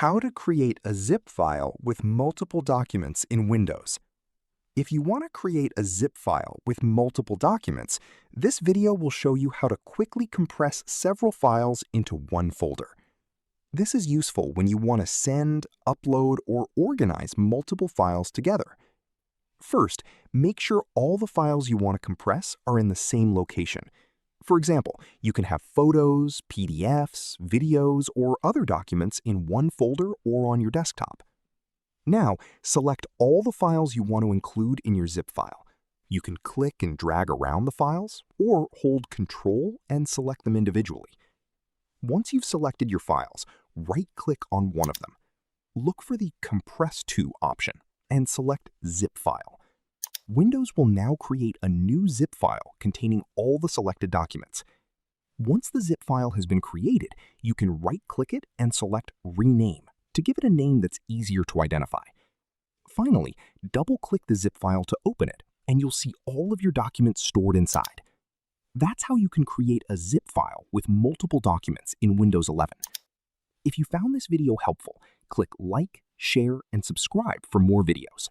How to create a zip file with multiple documents in Windows. If you want to create a zip file with multiple documents, this video will show you how to quickly compress several files into one folder. This is useful when you want to send, upload, or organize multiple files together. First, make sure all the files you want to compress are in the same location. For example, you can have photos, PDFs, videos, or other documents in one folder or on your desktop. Now, select all the files you want to include in your zip file. You can click and drag around the files, or hold Control and select them individually. Once you've selected your files, right-click on one of them. Look for the Compress To option and select Zip File. Windows will now create a new zip file containing all the selected documents. Once the zip file has been created, you can right-click it and select Rename to give it a name that's easier to identify. Finally, double-click the zip file to open it, and you'll see all of your documents stored inside. That's how you can create a zip file with multiple documents in Windows 11. If you found this video helpful, click like, share, and subscribe for more videos.